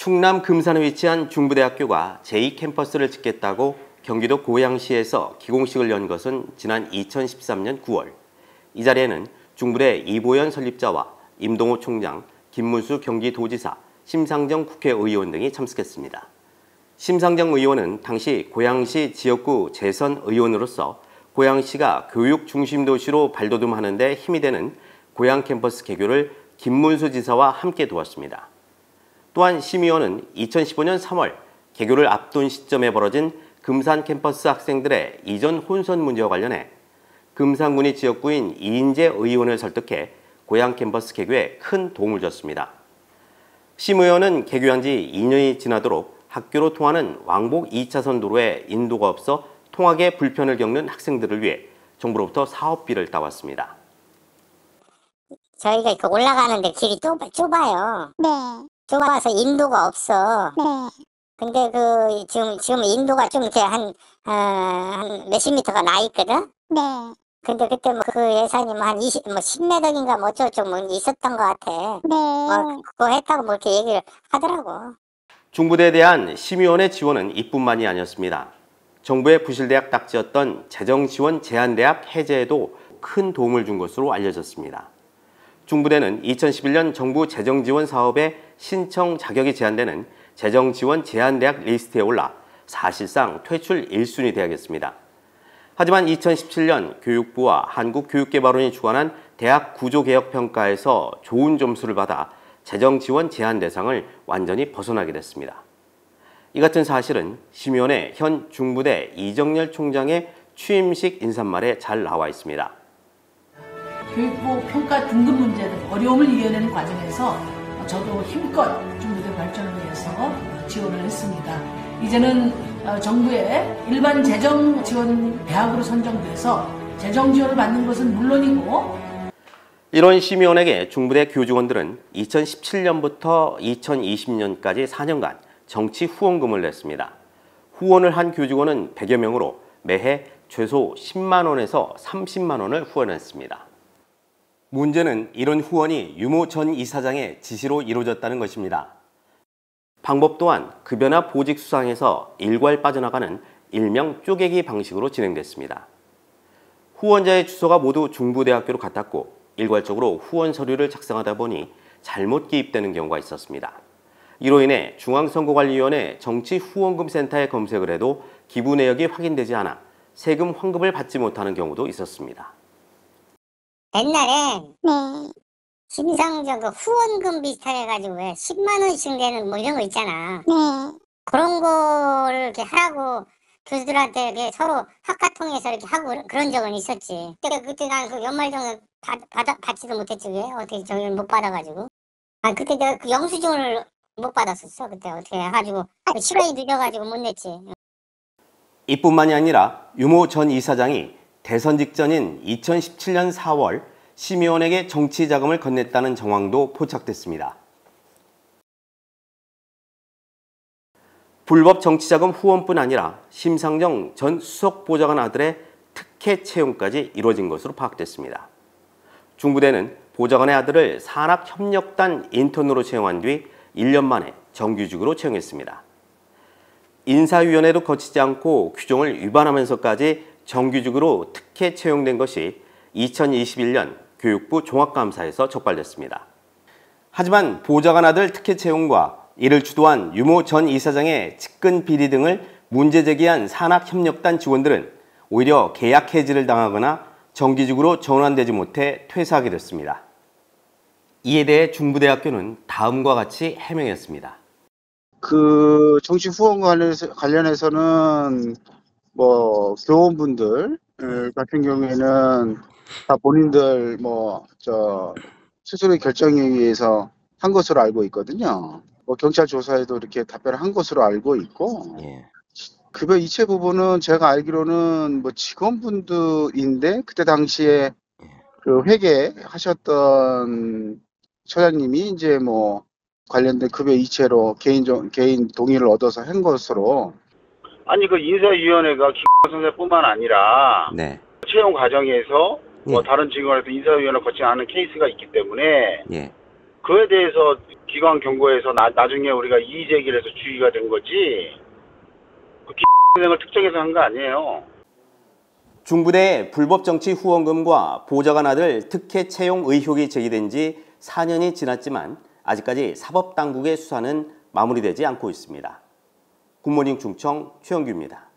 충남 금산에 위치한 중부대학교가 제2캠퍼스를 짓겠다고 경기도 고양시에서 기공식을 연 것은 지난 2013년 9월. 이 자리에는 중부대 이보연 설립자와 임동호 총장, 김문수 경기도지사, 심상정 국회의원 등이 참석했습니다. 심상정 의원은 당시 고양시 지역구 재선 의원으로서 고양시가 교육 중심 도시로 발돋움하는 데 힘이 되는 고양 캠퍼스 개교를 김문수 지사와 함께 도왔습니다. 또한 심 의원은 2015년 3월 개교를 앞둔 시점에 벌어진 금산 캠퍼스 학생들의 이전 혼선 문제와 관련해 금산군이 지역구인 이인재 의원을 설득해 고양 캠퍼스 개교에 큰 도움을 줬습니다. 심 의원은 개교한 지 2년이 지나도록 학교로 통하는 왕복 2차선 도로에 인도가 없어 통학에 불편을 겪는 학생들을 위해 정부로부터 사업비를 따왔습니다. 저희가 올라가는데 길이 좁아요. 네. 좁아서 인도가 없어. 네. 근데 지금 인도가 좀 이렇게 한 몇십 미터가 나 있거든? 네. 근데 그때 그 예산이 한 10매덕인가 어쩌고 있었던 것 같아. 네. 그거 했다고 이렇게 얘기를 하더라고. 중부대에 대한 심의원의 지원은 이뿐만이 아니었습니다. 정부의 부실대학 딱지였던 재정지원 제한대학 해제에도 큰 도움을 준 것으로 알려졌습니다. 중부대는 2011년 정부 재정지원 사업의 신청 자격이 제한되는 재정지원 제한대학 리스트에 올라 사실상 퇴출 1순위 대학이었습니다. 하지만 2017년 교육부와 한국교육개발원이 주관한 대학 구조개혁평가에서 좋은 점수를 받아 재정지원 제한 대상을 완전히 벗어나게 됐습니다. 이 같은 사실은 심의원의 현 중부대 이정열 총장의 취임식 인사말에 잘 나와 있습니다. 교육부 평가 등급 문제 등 어려움을 이겨내는 과정에서 저도 힘껏 중부대 발전을 위해서 지원을 했습니다. 이제는 정부의 일반 재정 지원 대학으로 선정돼서 재정 지원을 받는 것은 물론이고, 이런 심의원에게 중부대 교직원들은 2017년부터 2020년까지 4년간 정치 후원금을 냈습니다. 후원을 한 교직원은 100여 명으로 매해 최소 10만 원에서 30만 원을 후원했습니다. 문제는 이런 후원이 유모 전 이사장의 지시로 이루어졌다는 것입니다. 방법 또한 급여나 보직 수상에서 일괄 빠져나가는 일명 쪼개기 방식으로 진행됐습니다. 후원자의 주소가 모두 중부대학교로 같았고 일괄적으로 후원 서류를 작성하다 보니 잘못 기입되는 경우가 있었습니다. 이로 인해 중앙선거관리위원회 정치후원금센터에 검색을 해도 기부 내역이 확인되지 않아 세금 환급을 받지 못하는 경우도 있었습니다. 옛날에 네. 심상정 후원금 비슷하게 해가지고 왜 10만 원씩 내는 이런 거 있잖아. 네. 그런 거를 이렇게 하라고 교수들한테 이렇게 서로 학과통해서 이렇게 하고 그런 적은 있었지. 그때 난 그 연말정액 받지도 못했지. 왜? 어떻게 정액을 못 받아가지고. 그때 내가 그 영수증을 못 받았었어. 그때 어떻게 해가지고 시간이 늦어가지고 못 냈지. 이뿐만이 아니라 유모 전 이사장이 대선 직전인 2017년 4월 심의원에게 정치자금을 건넸다는 정황도 포착됐습니다. 불법 정치자금 후원뿐 아니라 심상정 전 수석보좌관 아들의 특혜 채용까지 이루어진 것으로 파악됐습니다. 중부대는 보좌관의 아들을 산학협력단 인턴으로 채용한 뒤 1년 만에 정규직으로 채용했습니다. 인사위원회도 거치지 않고 규정을 위반하면서까지 정규직으로 특혜 채용된 것이 2021년 교육부 종합감사에서 적발됐습니다. 하지만 보좌관 아들 특혜 채용과 이를 주도한 유모 전 이사장의 측근 비리 등을 문제 제기한 산학협력단 직원들은 오히려 계약 해지를 당하거나 정규직으로 전환되지 못해 퇴사하게 됐습니다. 이에 대해 중부대학교는 다음과 같이 해명했습니다. 그 정치 후원 관련해서는 교원분들 같은 경우에는 다 본인들 스스로의 결정에 의해서 한 것으로 알고 있거든요. 경찰 조사에도 이렇게 답변을 한 것으로 알고 있고, 급여 이체 부분은 제가 알기로는 직원분들인데 그때 당시에 그 회계하셨던 처장님이 이제 관련된 급여 이체로 개인 동의를 얻어서 한 것으로. 아니 그 인사위원회가 선생뿐만 아니라 네. 채용 과정에서 다른 직원에서 인사위원회 거치지 않은 케이스가 있기 때문에 그에 대해서 기관 경고해서 나중에 우리가 이의 제기를 해서 주의가 된 거지. 그 선생을 특정해서 한 거 아니에요. 중부대 불법 정치 후원금과 보좌관 아들 특혜 채용 의혹이 제기된 지 4년이 지났지만 아직까지 사법당국의 수사는 마무리되지 않고 있습니다. 굿모닝 충청 최영규입니다.